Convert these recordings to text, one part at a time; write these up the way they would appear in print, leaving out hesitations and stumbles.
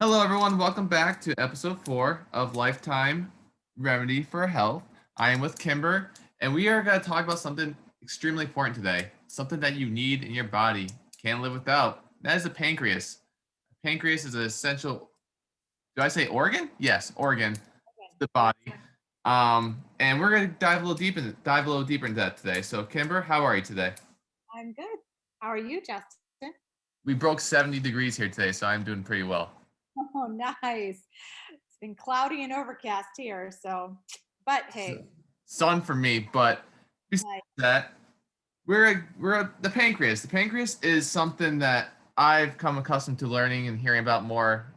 Hello, everyone. Welcome back to episode 4 of Lifetime Remedy for Health. I am with Kimber, and we are going to talk about something extremely important today. Something that you need in your body, can't live without. That is the pancreas. Pancreas is an essential. Do I say organ? Yes, organ to the body. And we're going to dive a little deeper into that today. So, Kimber, how are you today? I'm good. How are you, Justin? We broke 70 degrees here today, so I'm doing pretty well. Oh, nice. It's been cloudy and overcast here, but hey, Sun for me, but besides nice. that, we're the pancreas. The pancreas is something that I've come accustomed to learning and hearing about more,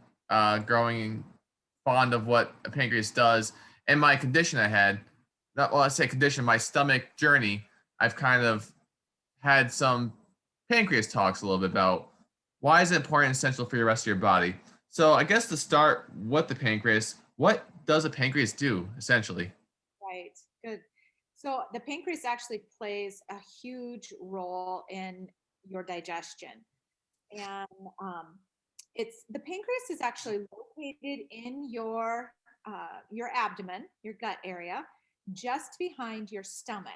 growing fond of what a pancreas does. And my condition I had, not well, I say condition, my stomach journey, I've kind of had some pancreas talks a little bit about why is it important and essential for the rest of your body. So I guess to start with the pancreas, what does a pancreas do essentially? Right. Good. So the pancreas actually plays a huge role in your digestion. And it's the pancreas is actually located in your abdomen, your gut area, just behind your stomach.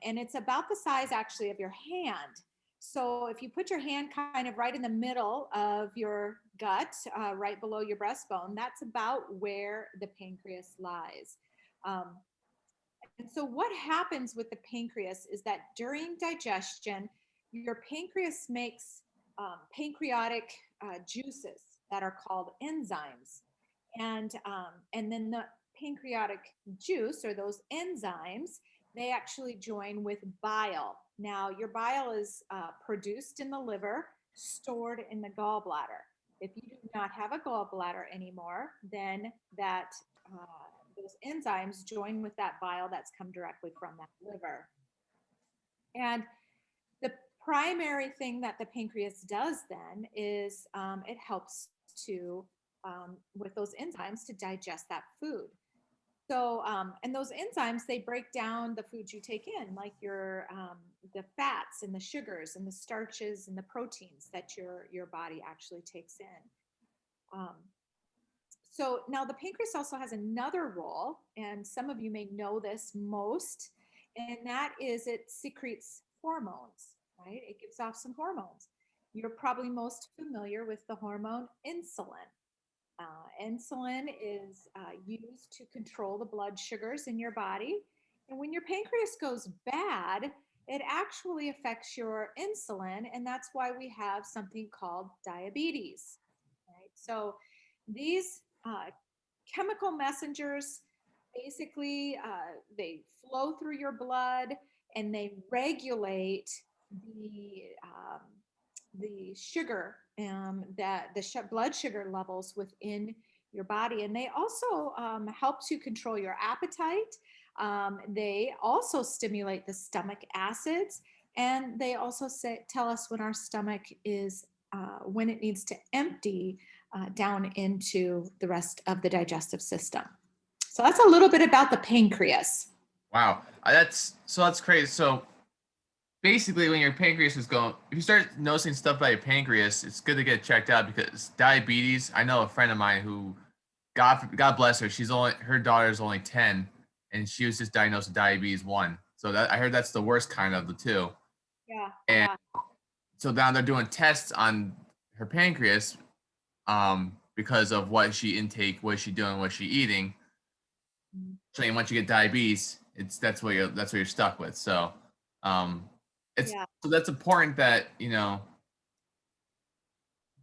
And it's about the size actually of your hand. So if you put your hand kind of right in the middle of your gut, right below your breastbone, that's about where the pancreas lies. Um, and so what happens with the pancreas is that during digestion, your pancreas makes pancreatic juices that are called enzymes, and then the pancreatic juice or those enzymes they actually join with bile. Now, your bile is produced in the liver, stored in the gallbladder. If you do not have a gallbladder anymore, then that those enzymes join with that bile that's come directly from that liver. And the primary thing that the pancreas does then is it helps to with those enzymes to digest that food. So, and those enzymes, they break down the foods you take in, like the fats and the sugars and the starches and the proteins that your body actually takes in. Um, so now the pancreas also has another role, and some of you may know this most, and that is it secretes hormones, right? It gives off some hormones. You're probably most familiar with the hormone insulin. Insulin is used to control the blood sugars in your body. And when your pancreas goes bad, it actually affects your insulin. And that's why we have something called diabetes. Right? So these chemical messengers basically they flow through your blood and they regulate the um, the sugar that the blood sugar levels within your body, and they also help to control your appetite. They also stimulate the stomach acids, and they also tell us when our stomach is when it needs to empty down into the rest of the digestive system. So that's a little bit about the pancreas. Wow, that's crazy. So basically, when your pancreas is going, if you start noticing stuff about your pancreas, it's good to get checked out because diabetes. I know a friend of mine who, God bless her, her daughter's only 10, and she was just diagnosed with diabetes 1. So that I heard that's the worst kind of the two. Yeah, And yeah. so now they're doing tests on her pancreas, because of what she doing, what she eating. Mm. So once you get diabetes, it's that's what you're stuck with. So, um, it's Yeah. so that's important that doing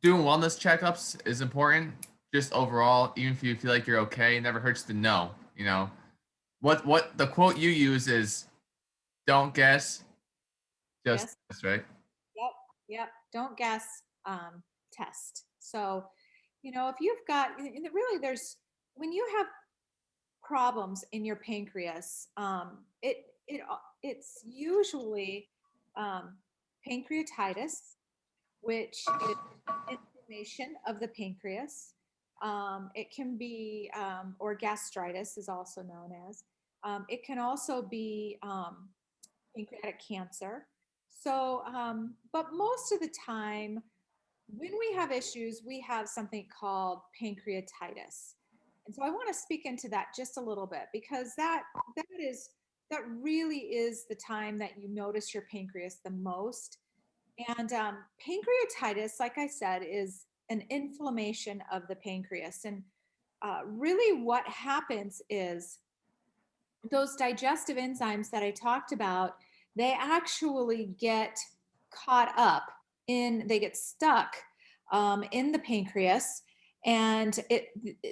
wellness checkups is important. Just overall, even if you feel like you're okay, it never hurts to know. What the quote you use is, "Don't guess, just Yes. guess." Right? Yep. Yep. Don't guess. Test. So, if you've got, really, when you have problems in your pancreas, it's usually um, pancreatitis, which is inflammation of the pancreas. It can be, or gastritis is also known as. It can also be pancreatic cancer. So, but most of the time, when we have issues, we have something called pancreatitis. And so I want to speak into that just a little bit because that is that really is the time that you notice your pancreas the most. And pancreatitis, like I said, is an inflammation of the pancreas. And really, what happens is those digestive enzymes that I talked about, they actually get caught up they get stuck in the pancreas. And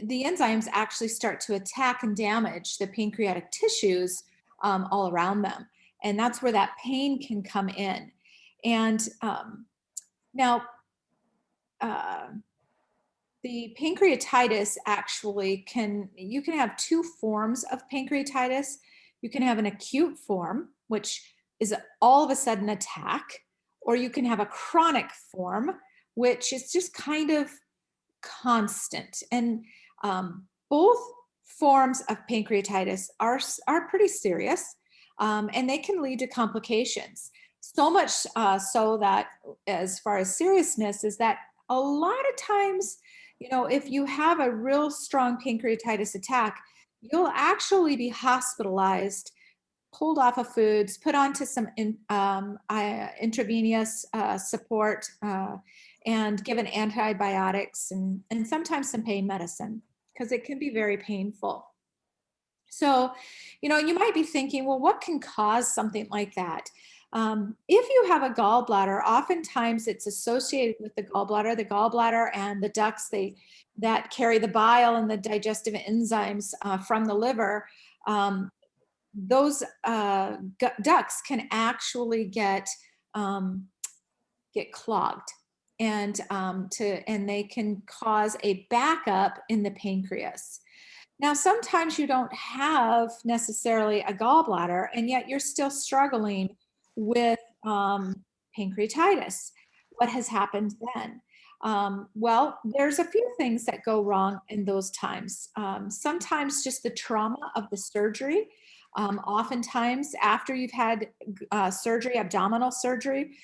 the enzymes actually start to attack and damage the pancreatic tissues all around them. And that's where that pain can come in. And now, uh, the pancreatitis actually you can have two forms of pancreatitis. You can have an acute form, which is all of a sudden attack, or you can have a chronic form, which is just kind of constant. And both forms of pancreatitis are pretty serious, and they can lead to complications. So much so that, as far as seriousness, is that a lot of times, if you have a real strong pancreatitis attack, you'll actually be hospitalized, pulled off of foods, put onto some intravenous support, and given antibiotics and sometimes some pain medicine because it can be very painful. So, you might be thinking, well, what can cause something like that? If you have a gallbladder, oftentimes it's associated with the gallbladder. The gallbladder and the ducts that carry the bile and the digestive enzymes from the liver. Those ducts can actually get clogged, and they can cause a backup in the pancreas. Now, sometimes you don't have necessarily a gallbladder, and yet you're still struggling with pancreatitis. What has happened then? Well, there's a few things that go wrong in those times. Sometimes just the trauma of the surgery. Oftentimes, after you've had surgery, abdominal surgery,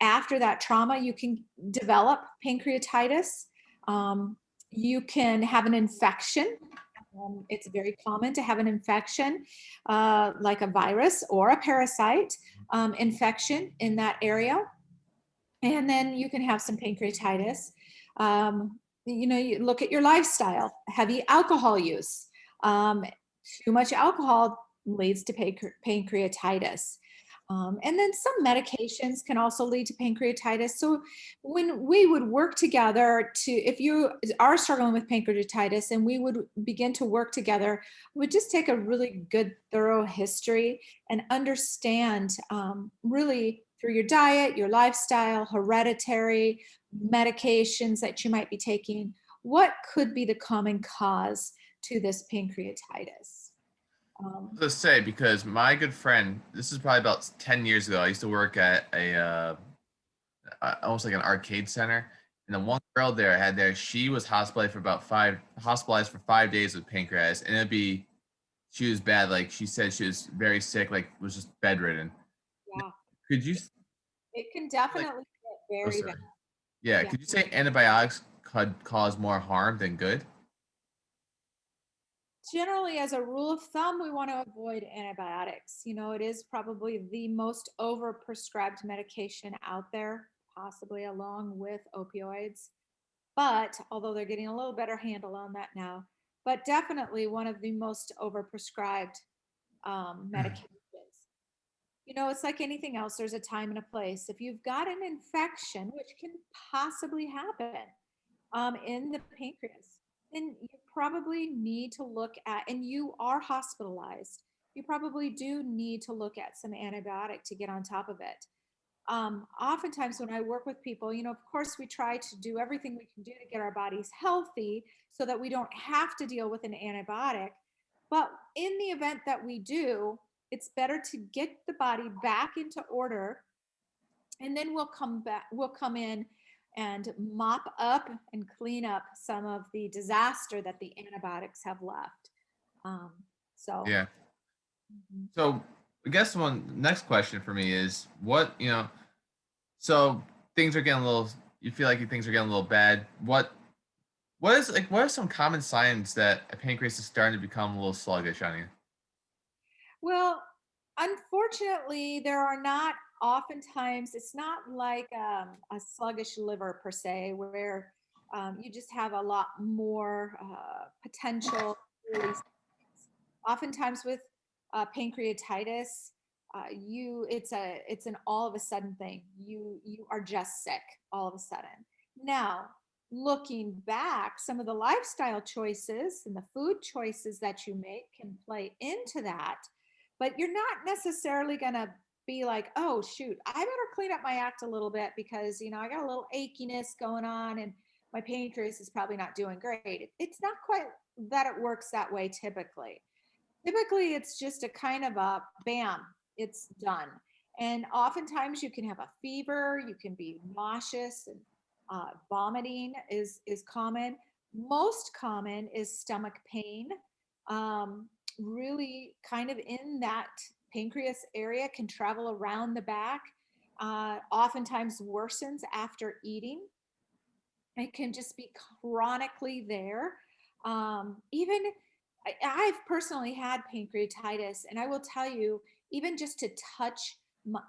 after that trauma, you can develop pancreatitis. You can have an infection. It's very common to have an infection, like a virus or a parasite infection in that area. And then you can have some pancreatitis. You look at your lifestyle, heavy alcohol use. Too much alcohol leads to pancreatitis. And then some medications can also lead to pancreatitis. So when we would work together if you are struggling with pancreatitis and we would begin to work together, we'd just take a really good, thorough history and understand really through your diet, your lifestyle, hereditary, medications that you might be taking, what could be the common cause to this pancreatitis. Let's say, because my good friend, this is probably about 10 years ago. I used to work at almost like an arcade center, and the one girl there I had there, she was hospitalized for 5 days with pancreas, and she was bad. Like she said, she was very sick, like was just bedridden. Yeah, Could you it can like? definitely get Oh, very bad. sorry. Yeah. Yeah. Could you say antibiotics could cause more harm than good? Generally, as a rule of thumb, we want to avoid antibiotics. It is probably the most overprescribed medication out there, possibly along with opioids. But although they're getting a little better handle on that now, but definitely one of the most overprescribed medications. It's like anything else, there's a time and a place. If you've got an infection, which can possibly happen in the pancreas, then you probably need to look at, and you are hospitalized, you probably do need to look at some antibiotic to get on top of it. Oftentimes when I work with people, of course we try to do everything we can do to get our bodies healthy so that we don't have to deal with an antibiotic. But in the event that we do, it's better to get the body back into order, and then we'll come in and mop up and clean up some of the disaster that the antibiotics have left. Um, so Yeah. mhm. So I guess one next question for me is so things are getting a little you feel like things are getting a little bad, what are some common signs that a pancreas is starting to become a little sluggish on you? Well, unfortunately, there are not oftentimes, it's not like a sluggish liver per se, where you just have a lot more potential early signs. Oftentimes with pancreatitis, it's an all of a sudden thing. You are just sick all of a sudden. Now, looking back, some of the lifestyle choices and the food choices that you make can play into that, but you're not necessarily going to be like, oh shoot, I better clean up my act a little bit because I got a little achiness going on and my pancreas is probably not doing great. It's not quite that it works that way typically. Typically it's just a kind of a bam, it's done. And oftentimes you can have a fever, you can be nauseous, and vomiting is common. Most common is stomach pain. Really kind of in that pancreas area, can travel around the back, oftentimes worsens after eating. It can just be chronically there. Even I've personally had pancreatitis, and I will tell you, even just to touch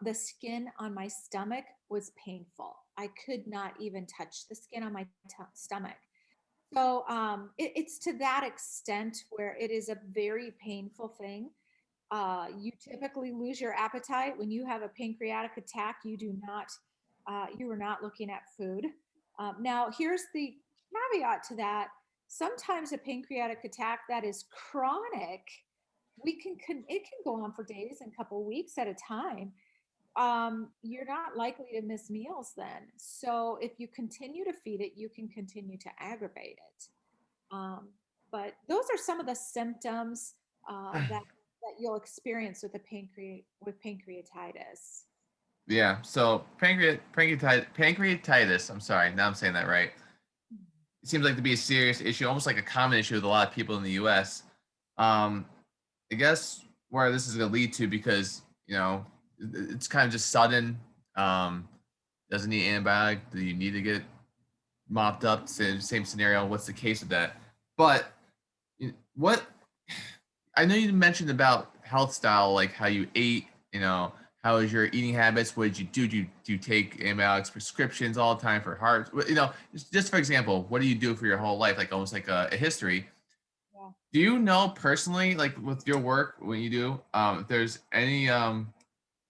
the skin on my stomach was painful. I could not even touch the skin on my stomach. So it's to that extent where it is a very painful thing. You typically lose your appetite when you have a pancreatic attack. You are not looking at food. Now, here's the caveat to that. Sometimes a pancreatic attack that is chronic, it can go on for days and a couple weeks at a time. You're not likely to miss meals then. So if you continue to feed it, you can continue to aggravate it. Um, but those are some of the symptoms that you'll experience with pancreatitis. Yeah. So pancreatitis. I'm sorry. Now I'm saying that right. It seems like to be a serious issue, almost like a common issue with a lot of people in the U.S. Um, I guess where this is going to lead to, because it's kind of just sudden. Doesn't need antibiotic. Do you need to get mopped up? Same scenario. What's the case with that? But what I know you mentioned about health style, like how you ate. How is your eating habits? What did you do? Do you take antibiotics prescriptions all the time for heart? Just for example, what do you do for your whole life? Like almost like a history. Yeah. Do you know personally, like with your work, when you do, if there's any, do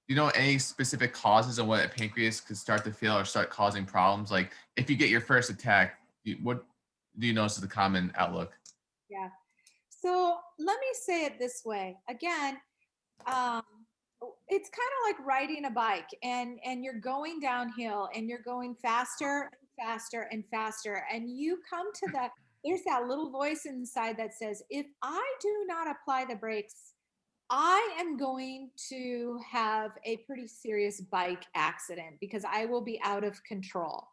you know any specific causes of what a pancreas could start to fail or start causing problems? Like if you get your first attack, what do you notice is the common outlook? Yeah. So let me say it this way. Again, um, it's kind of like riding a bike, and you're going downhill and you're going faster and faster and faster, and you come to there's that little voice inside that says, if I do not apply the brakes, I am going to have a pretty serious bike accident because I will be out of control.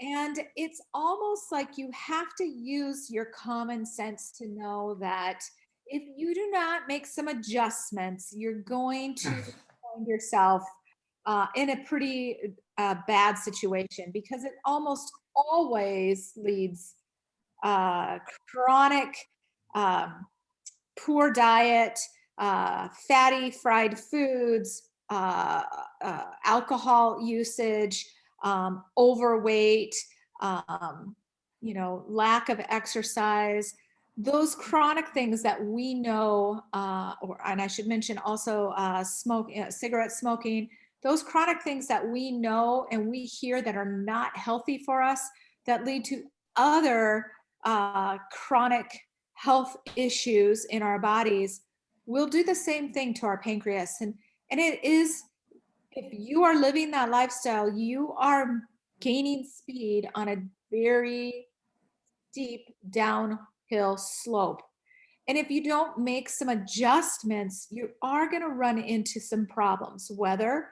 And it's almost like you have to use your common sense to know that if you do not make some adjustments, you're going to find yourself in a pretty bad situation, because it almost always leads uh, chronic um, poor diet, fatty fried foods, alcohol usage, overweight, lack of exercise, those chronic things that we know, and I should mention also cigarette smoking, those chronic things that we know and we hear that are not healthy for us, that lead to other chronic health issues in our bodies, will do the same thing to our pancreas. And it is, if you are living that lifestyle, you are gaining speed on a very steep downhill slope. And if you don't make some adjustments, you are going to run into some problems, whether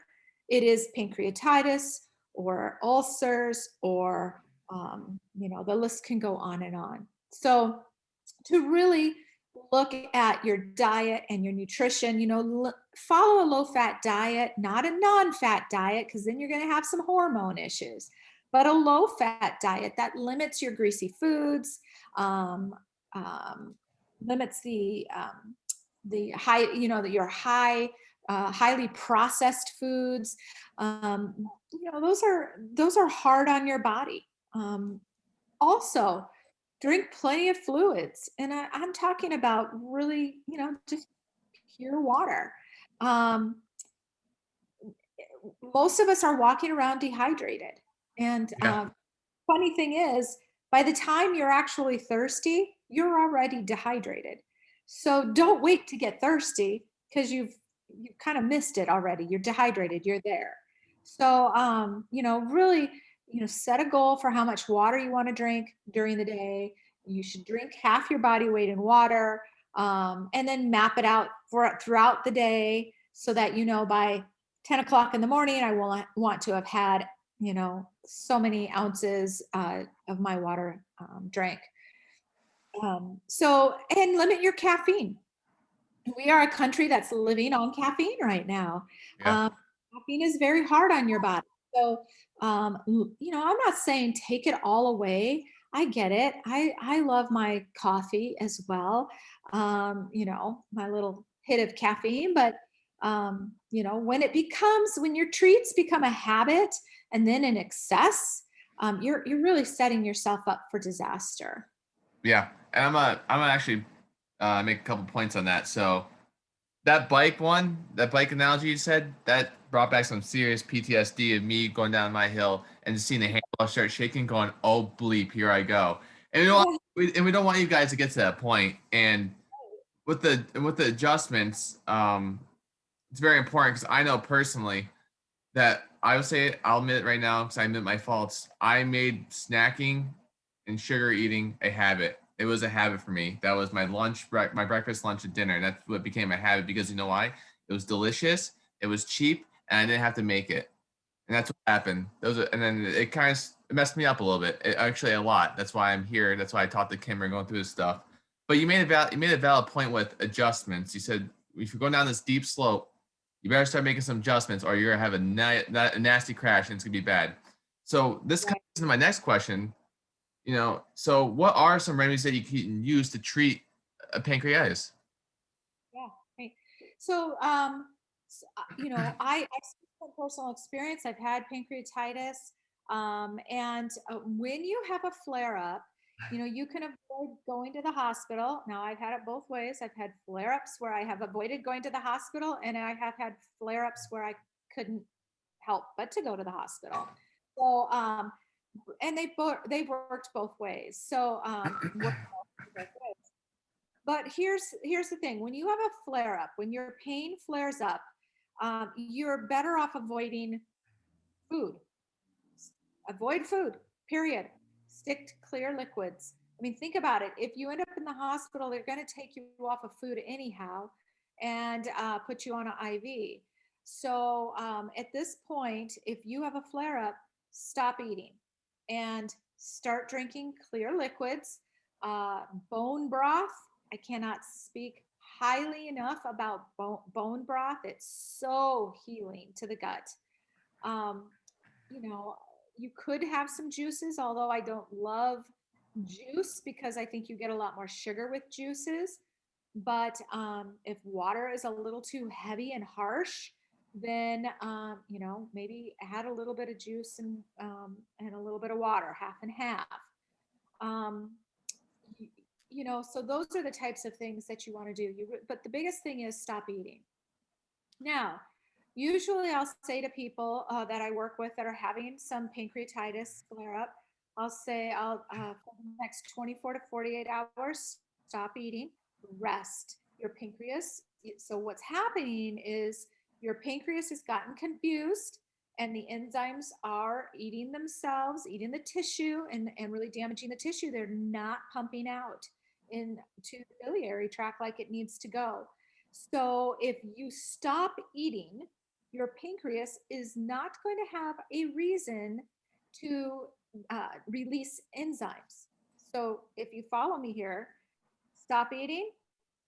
it is pancreatitis or ulcers or, the list can go on and on. So to really look at your diet and your nutrition, follow a low fat diet, not a non fat diet, because then you're going to have some hormone issues. but a low fat diet that limits your greasy foods, um, limits the high, your highly processed foods. Those are hard on your body. Also, drink plenty of fluids, and I'm talking about really, just pure water. Um, Most of us are walking around dehydrated, and Yeah. funny thing is, by the time you're actually thirsty, you're already dehydrated. So don't wait to get thirsty, because you've kind of missed it already. You're dehydrated, you're there. So really, set a goal for how much water you want to drink during the day. You should drink half your body weight in water, and then map it out throughout the day, so that by 10 o'clock in the morning, I will want to have had so many ounces of my water drank. And limit your caffeine. We are a country that's living on caffeine right now. Yeah. Um, Caffeine is very hard on your body. So, I'm not saying take it all away. I get it. I love my coffee as well. My little hit of caffeine, but when your treats become a habit and then in excess, you're really setting yourself up for disaster. Yeah. And I'm gonna actually make a couple points on that. So that bike analogy you said, that brought back some serious PTSD of me going down my hill and just seeing the handle start shaking, going, "Oh bleep, here I go." And we don't want you guys to get to that point. And with the adjustments, it's very important because I know personally that I would say I'll admit it right now because I admit my faults. I made snacking and sugar eating a habit. It was a habit for me. That was my my breakfast, lunch, and dinner. And that's what became a habit because you know why? It was delicious, it was cheap, and I didn't have to make it. And that's what happened. And then it kind of messed me up a little bit. Actually, a lot. That's why I'm here. That's why I talked to Kimber going through this stuff. But you made a valid point with adjustments. You said if you're going down this deep slope, you better start making some adjustments, or you're gonna have a nasty crash, and it's gonna be bad. So this comes Right. into my next question. So what are some remedies that you can use to treat a pancreatitis? Yeah. Right. So, I speak from personal experience. I've had pancreatitis, and when you have a flare up, you can avoid going to the hospital. Now, I've had it both ways. I've had flare ups where I have avoided going to the hospital, and I have had flare ups where I couldn't help but to go to the hospital. So, and they've worked both ways. So, worked both ways. But here's the thing: when you have a flare up, when your pain flares up, you're better off avoiding food. Avoid food. Period. Stick to clear liquids. I mean, think about it. If you end up in the hospital, they're going to take you off of food anyhow, and put you on an IV. So at this point, if you have a flare up, stop eating and start drinking clear liquids. Uh, Bone broth. I cannot speak highly enough about bone broth. It's so healing to the gut. Um, you know, you could have some juices, although I don't love juice because I think you get a lot more sugar with juices. But if water is a little too heavy and harsh, then maybe add a little bit of juice and a little bit of water, half and half. Um, so those are the types of things that you want to do. But the biggest thing is stop eating. Now, usually I'll say to people that I work with that are having some pancreatitis flare up, I'll say, for the next 24 to 48 hours, stop eating, rest your pancreas. So, what's happening is your pancreas has gotten confused and the enzymes are eating themselves, eating the tissue, and really damaging the tissue. They're not pumping out into the biliary tract like it needs to go. So if you stop eating, your pancreas is not going to have a reason to release enzymes. So if you follow me here, stop eating,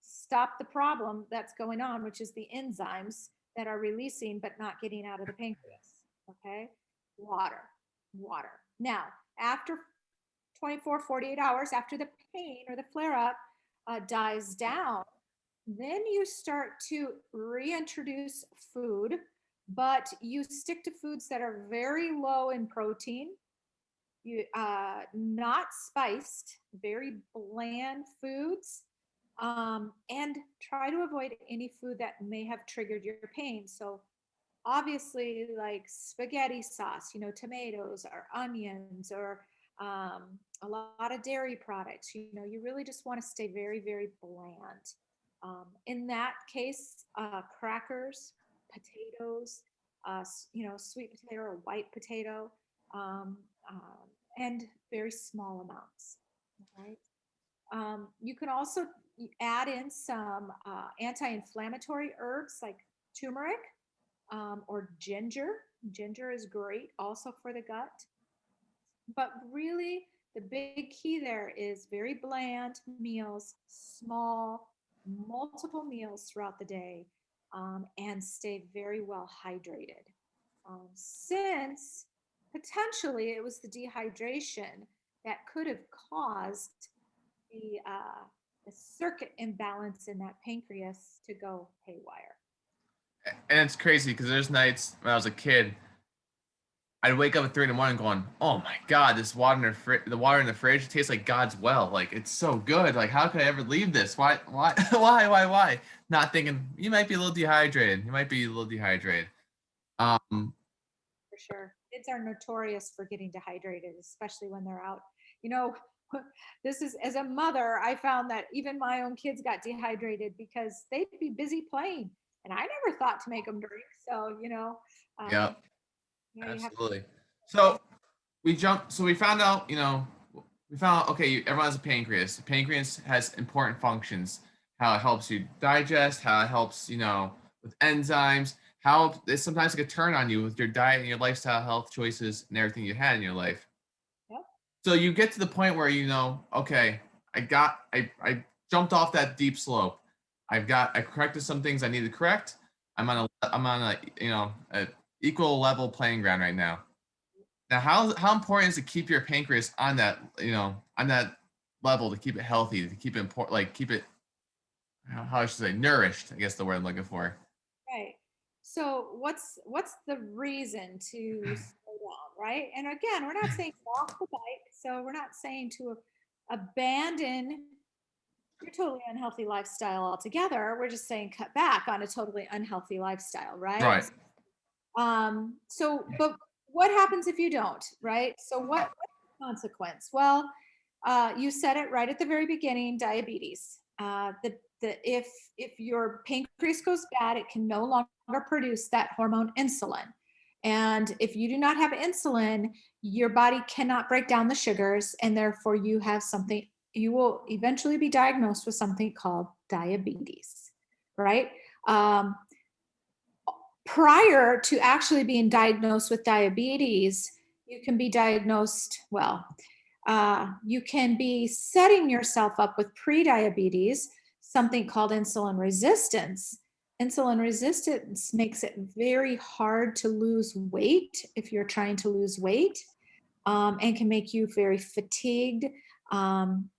stop the problem that's going on, which is the enzymes that are releasing but not getting out of the pancreas. Okay? Water, water. Now, after 24, 48 hours after the pain or the flare up dies down, then you start to reintroduce food, but you stick to foods that are very low in protein, you not spiced, very bland foods, and try to avoid any food that may have triggered your pain. So obviously, like spaghetti sauce, tomatoes or onions or a lot of dairy products. You really just want to stay very, very bland. In that case, crackers, potatoes, sweet potato or white potato, um, and very small amounts. Right. You can also add in some anti-inflammatory herbs like turmeric or ginger. Ginger is great also for the gut. But really, the big key there is very bland meals, small, multiple meals throughout the day, and stay very well hydrated. Since potentially it was the dehydration that could have caused the circuit imbalance in that pancreas to go haywire. And it's crazy because there's nights when I was a kid, I'd wake up at 3 in the morning going, "Oh my God, this water in the water in the fridge tastes like God's well. Like it's so good. Like how could I ever leave this? Why, why?" Not thinking you might be a little dehydrated. You might be a little dehydrated. Um, For sure. Kids are notorious for getting dehydrated, especially when they're out. You know, this is as a mother, I found that even my own kids got dehydrated because they'd be busy playing, and I never thought to make them drink. So, yeah, you have to. absolutely. So we found out, we found out, okay, everyone has a pancreas. The pancreas has important functions, how it helps you digest, how it helps, with enzymes, how it sometimes it could turn on you with your diet and your lifestyle health choices and everything you had in your life. Yep. So you get to the point where, okay, I jumped off that deep slope. I corrected some things I need to correct. I'm on a, a equal level playing ground right now. Now, how important is to keep your pancreas on that, on that level to keep it healthy, to keep it important, like keep it, how I should say, nourished, I guess the word I'm looking for. Right. So what's the reason to slow down, right? And again, we're not saying get off the bike. So we're not saying to abandon your totally unhealthy lifestyle altogether. We're just saying cut back on a totally unhealthy lifestyle, right? Right. But what happens if you don't, right? So what's the consequence? Well, you said it right at the very beginning, diabetes. If your pancreas goes bad, it can no longer produce that hormone insulin. And if you do not have insulin, your body cannot break down the sugars, and therefore you will eventually be diagnosed with something called diabetes, right? Um, Prior to actually being diagnosed with diabetes, you can be diagnosed, you can be setting yourself up with pre-diabetes, something called insulin resistance. Insulin resistance makes it very hard to lose weight if you're trying to lose weight, and can make you very fatigued, and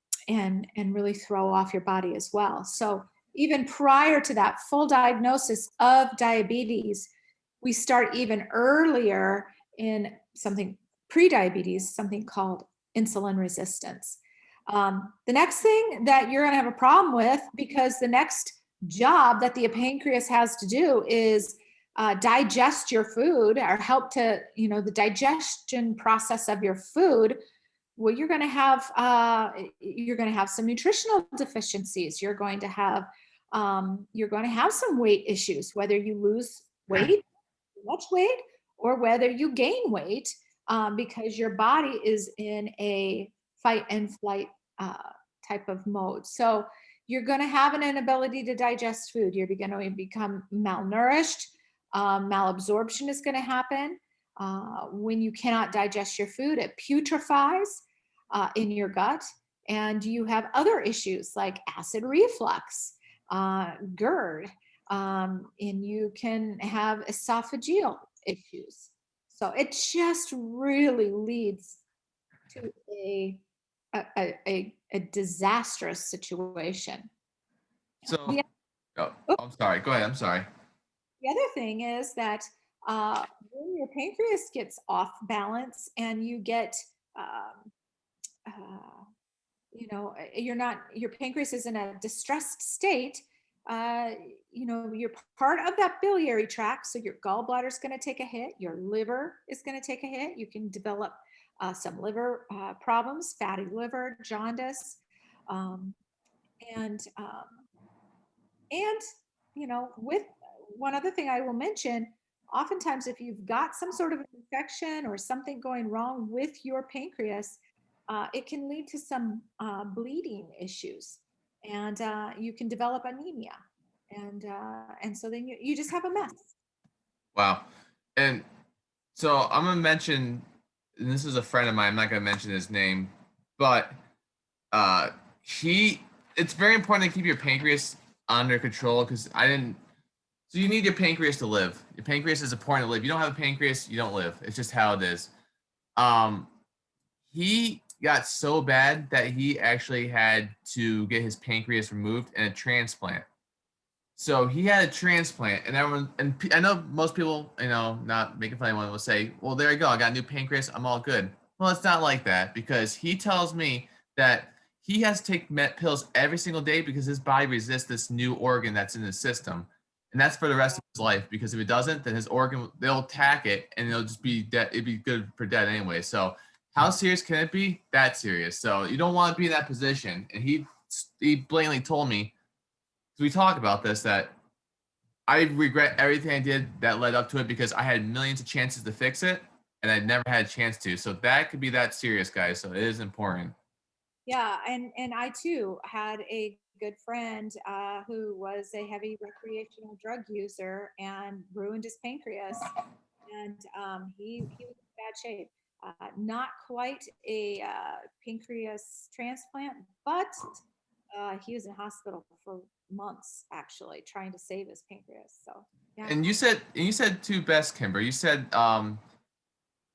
really throw off your body as well. So even prior to that full diagnosis of diabetes, we start even earlier in something pre-diabetes, something called insulin resistance. The next thing that you're going to have a problem with, because the next job that the pancreas has to do is digest your food or help to, the digestion process of your food. Well, you're going to have some nutritional deficiencies. You're going to have some weight issues, whether you lose weight, much weight, or whether you gain weight, because your body is in a fight and flight type of mode. So you're going to have an inability to digest food. You're going to become malnourished. Malabsorption is going to happen. When you cannot digest your food, it putrefies in your gut, and you have other issues like acid reflux, GERD, and you can have esophageal issues. So it just really leads to a disastrous situation. So, The, oh, oh, I'm sorry. Go ahead. I'm sorry. the other thing is that when your pancreas gets off balance and you get, um, you're not, your pancreas is in a distressed state, uh, you're part of that biliary tract. So your gallbladder is going to take a hit. Your liver is going to take a hit. You can develop some liver problems, fatty liver, jaundice. Um, and, um, and, with one other thing I will mention, oftentimes if you've got some sort of infection or something going wrong with your pancreas, it can lead to some bleeding issues, and you can develop anemia, and so then you just have a mess. Wow. And so I'm gonna mention, and this is a friend of mine. I'm not gonna mention his name, but uh, he. It's very important to keep your pancreas under control because I didn't. So you need your pancreas to live. Your pancreas is important to live. You don't have a pancreas, you don't live. It's just how it is. Um, he got so bad that he actually had to get his pancreas removed and a transplant. So he had a transplant, and everyone, and I know most people, not making fun of anyone, will say, "Well, there you go. I got a new pancreas. I'm all good." Well, it's not like that because he tells me that he has to take pills every single day because his body resists this new organ that's in his system, and that's for the rest of his life. Because if it doesn't, then his organ they'll attack it, and it'll just be dead. It'd be good for dead anyway. So how serious can it be? That serious. So you don't want to be in that position. And he blatantly told me, we talk about this, that I regret everything I did that led up to it because I had millions of chances to fix it and I never had a chance to. So that could be that serious, guys. So it is important. Yeah, and I too had a good friend who was a heavy recreational drug user and ruined his pancreas, and he was in bad shape. Not quite a pancreas transplant, but he was in hospital for months actually trying to save his pancreas. So yeah. And you said two best, Kimber. You said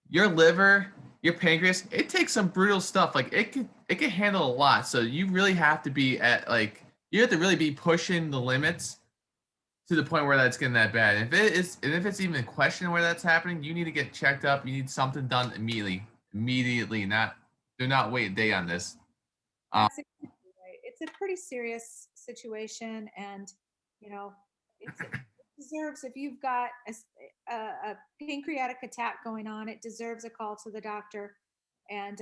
your liver, your pancreas, it takes some brutal stuff. Like it can handle a lot. So you really have to be at like you have to really be pushing the limits to the point where that's getting that bad. And if it's even a question where that's happening, you need to get checked up. You need something done immediately. Immediately, not do not wait a day on this. Um, That's exactly right. It's a pretty serious situation, and you know, it deserves. If you've got a pancreatic attack going on, it deserves a call to the doctor, and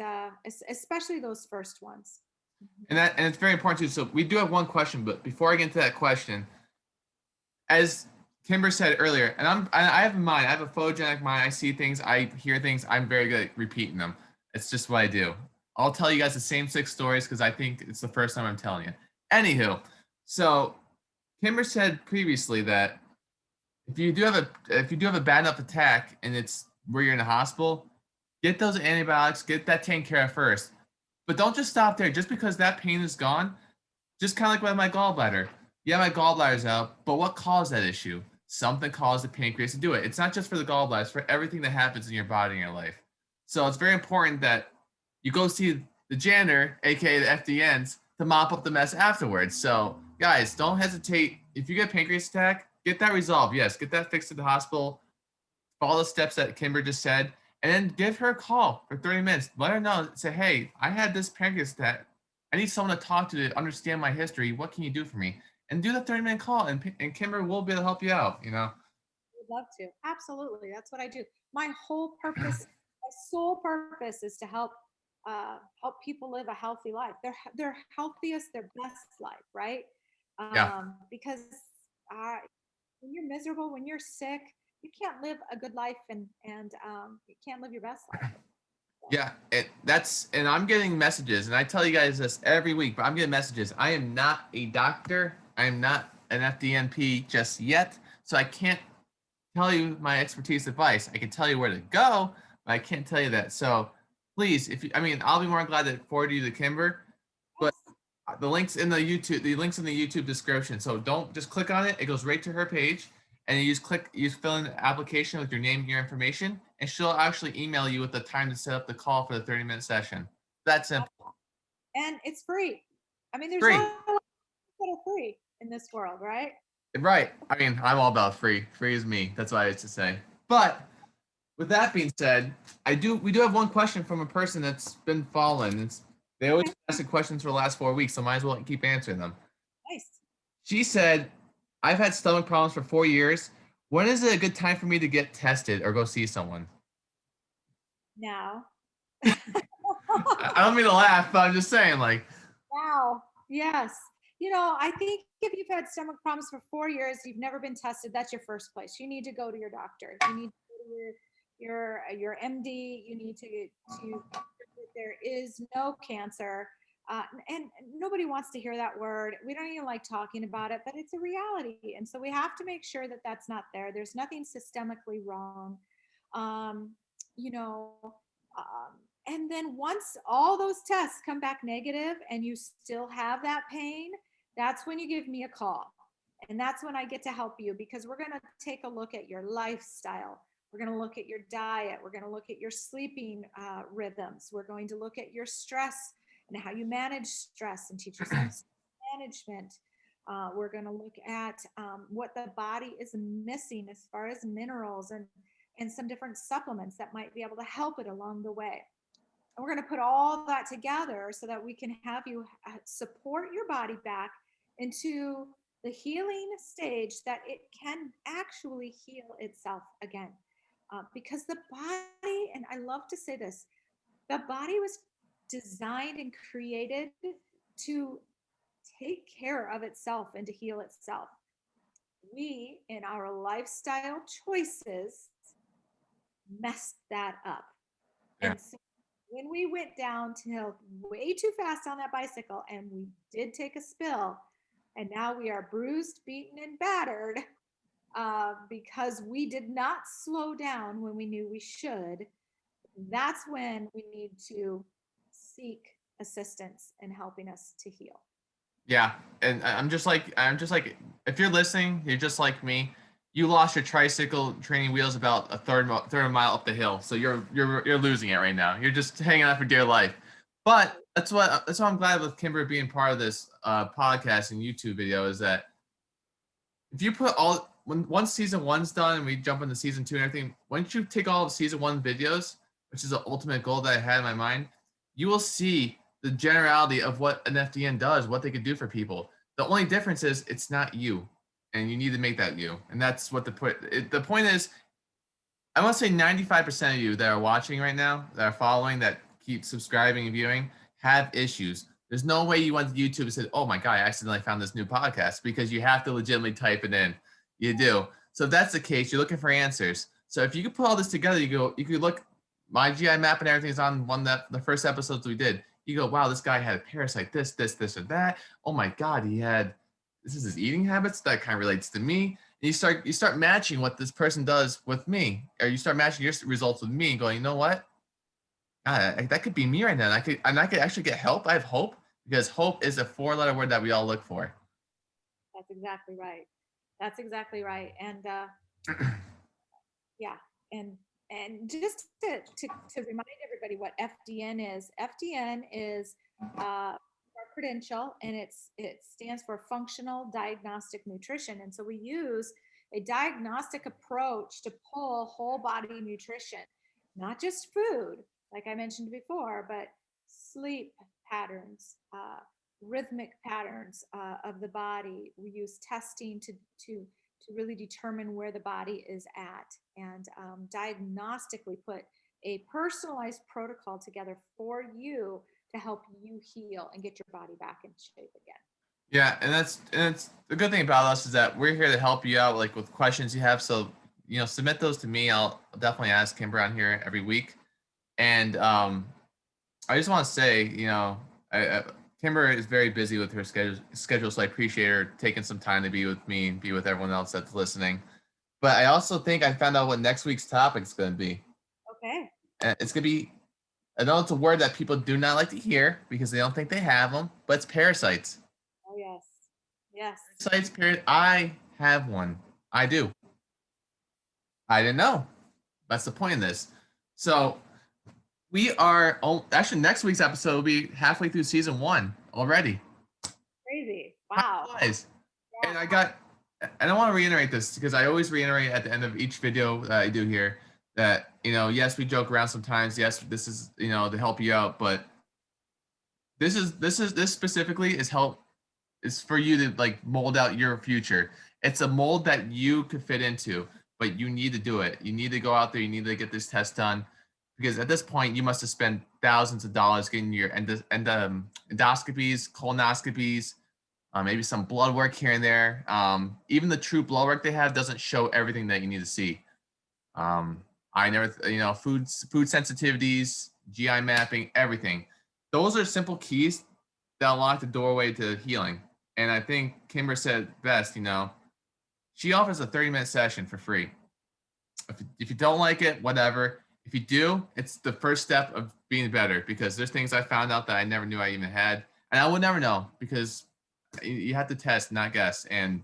especially those first ones. Mhm. and it's very important too. So we do have one question, but before I get into that question, as Kimber said earlier, and I have a mind. I have a photogenic mind. I see things. I hear things. I'm very good at repeating them. It's just what I do. I'll tell you guys the same 6 stories because I think it's the first time I'm telling you. Anywho, so Kimber said previously that if you do have a bad enough attack and it's where you're in the hospital, get those antibiotics, get that taken care of first. But don't just stop there. Just because that pain is gone, just kind of like with my gallbladder. Yeah, my gallbladder's out, but what caused that issue? Something caused the pancreas to do it. It's not just for the gallbladder, it's for everything that happens in your body in your life. So it's very important that you go see the janitor, aka the FDNs, to mop up the mess afterwards. So guys, don't hesitate. If you get a pancreas attack, get that resolved. Yes, get that fixed at the hospital. Follow the steps that Kimber just said, and then give her a call for 30 minutes. Let her know. Say, hey, I had this pancreas attack. I need someone to talk to understand my history. What can you do for me? And do the 30-minute call, and Kimber will be able to help you out. Would love to. Absolutely, that's what I do. My whole purpose, my sole purpose, is to help people live a healthy life. Their healthiest, their best life, right? Yeah. Because uh, when you're miserable, when you're sick, you can't live a good life, and you can't live your best life. So, Yeah, and I'm getting messages, and I tell you guys this every week, but I'm getting messages. I am not a doctor. I am not an FDNP just yet, so I can't tell you my expertise advice. I can tell you where to go, but I can't tell you that. So please, I'll be more glad to forward you to Kimber, but yes. the links in the YouTube description. So don't just click on it. It goes right to her page. and you fill in the application with your name and your information, and she'll actually email you with the time to set up the call for the 30-minute session. That simple. And it's free. I mean, there's Free. not a lot that are free in this world, right? Right. I mean, I'm all about free. Free is me. That's what I used to say. But with that being said, we do have one question from a person that's been following. They always ask questions for the last 4 weeks, so might as well keep answering them. Nice. She said, I've had stomach problems for 4 years. When is it a good time for me to get tested or go see someone? Now. I don't mean to laugh, but I'm just saying, like. Wow. Yes. I think if you've had stomach problems for 4 years, you've never been tested, that's your first place. You need to go to your doctor. You need to go to your MD. You need to there is no cancer. And nobody wants to hear that word. We don't even like talking about it, but it's a reality. And so we have to make sure that that's not there. There's nothing systemically wrong. Um, you know, and then once all those tests come back negative and you still have that pain, that's when you give me a call. And that's when I get to help you, because we're going to take a look at your lifestyle. We're going to look at your diet. We're going to look at your sleeping rhythms. We're going to look at your stress and how you manage stress and teach you some management. We're going to look at what the body is missing as far as minerals and some different supplements that might be able to help it along the way. And we're going to put all that together so that we can have you support your body back into the healing stage that it can actually heal itself again. Because the body, and I love to say this, the body was designed and created to take care of itself and to heal itself. We, in our lifestyle choices, messed that up. Yeah. And so when we went downhill way too fast on that bicycle and we did take a spill, and now we are bruised, beaten, and battered because we did not slow down when we knew we should, that's when we need to seek assistance in helping us to heal. Yeah, and I'm just like, if you're listening, you're just like me. You lost your tricycle training wheels about a third of a mile up the hill, so you're losing it right now. You're just hanging on for dear life. But that's what I'm glad with Kimber being part of this podcast and YouTube video, is that if you put once season one's done and we jump into season two and everything, once you take all of season one videos, which is the ultimate goal that I had in my mind, you will see the generality of what an FDN does, what they could do for people. The only difference is it's not you, and you need to make that you. And that's what the point is. I want to say 95% of you that are watching right now, that are following, that keep subscribing and viewing, have issues. There's no way you went to YouTube and said, oh my God, I accidentally found this new podcast, because you have to legitimately type it in. You do. So if that's the case, you're looking for answers. So if you could put all this together, you could look, my GI map and everything is on the first episodes we did. You go, wow, this guy had a parasite, this, or that. Oh my God, this is his eating habits. That kind of relates to me. And you start matching what this person does with me, or you start matching your results with me, going, you know what? That could be me right now. And I could actually get help. I have hope, because hope is a 4-letter word that we all look for. That's exactly right. That's exactly right. And yeah, and just to remind everybody what FDN is. FDN is our credential, and it stands for Functional Diagnostic Nutrition. And so we use a diagnostic approach to pull whole body nutrition, not just food, like I mentioned before, but sleep patterns, rhythmic patterns of the body. We use testing to really determine where the body is at, and diagnostically put a personalized protocol together for you to help you heal and get your body back in shape again. Yeah, and it's the good thing about us is that we're here to help you out, like with questions you have. So submit those to me. I'll definitely ask Kimber on here every week. And I just want to say, Kimber is very busy with her schedule, so I appreciate her taking some time to be with me and be with everyone else that's listening. But I also think I found out what next week's topic is going to be. Okay. It's going to be, I know it's a word that people do not like to hear because they don't think they have them, but it's parasites. Oh, yes. Yes. Parasites, period. I have one. I do. I didn't know. That's the point of this. So we are actually next week's episode will be halfway thugh season 1 already. Crazy. Time Wow. flies. Yeah. And I want to reiterate this because I always reiterate at the end of each video that I do here that, yes, we joke around sometimes. Yes, this is, to help you out, but this specifically is for you to like mold out your future. It's a mold that you could fit into, but you need to do it. You need to go out there. You need to get this test done because at this point you must have spent thousands of dollars getting your endoscopies, colonoscopies, maybe some blood work here and there. Even the true blood work they have doesn't show everything that you need to see. I never, food sensitivities, GI mapping, everything. Those are simple keys that unlock the doorway to healing. And I think Kimber said best, she offers a 30-minute session for free. If you don't like it, whatever. If you do, it's the first step of being better because there's things I found out that I never knew I even had. And I would never know because you have to test, not guess. And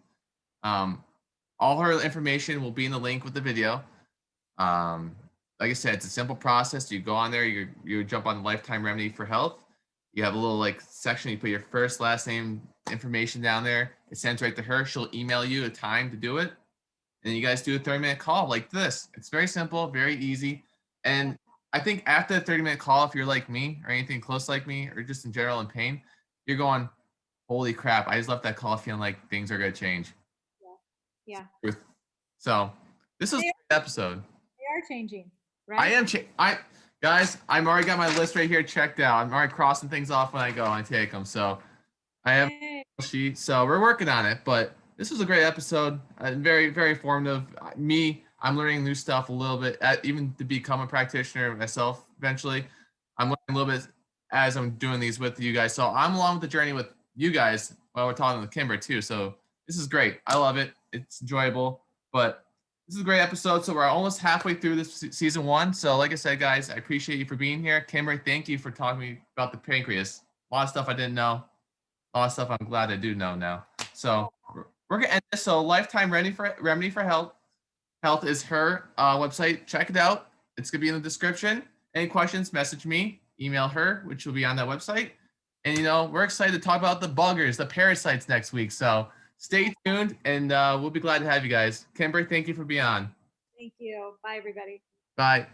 all her information will be in the link with the video. Like I said, it's a simple process. You go on there, you jump on Lifetime Remedy for Health. You have a little like section, you put your first, last name information down there. It sends right to her. She'll email you a time to do it. And you guys do a 30-minute call like this. It's very simple, very easy. And I think after the 30-minute call, if you're like me or anything close like me or just in general in pain, you're going, holy crap, I just left that call feeling like things are going to change. Yeah. So this is a great episode. They are changing, right? Guys, I'm already got my list right here checked out. I'm already crossing things off when I go and take them. So I have a sheet. So we're working on it. But this was a great episode. Very, very informative. I'm learning new stuff a little bit, even to become a practitioner myself eventually. I'm learning a little bit as I'm doing these with you guys. So I'm along with the journey with you guys while we're talking with Kimber too. So this is great. I love it. It's enjoyable. But this is a great episode. So we're almost halfway through this season 1. So like I said, guys, I appreciate you for being here. Kimber, thank you for talking to me about the pancreas. A lot of stuff I didn't know. A lot of stuff I'm glad I do know now. So we're gonna end this. So Lifetime Remedy for Health is her website. Check it out. It's gonna be in the description. Any questions, message me, email her, which will be on that website. And we're excited to talk about the buggers, the parasites next week. So stay tuned, and we'll be glad to have you guys. Kimber, thank you for being on. Thank you. Bye, everybody. Bye.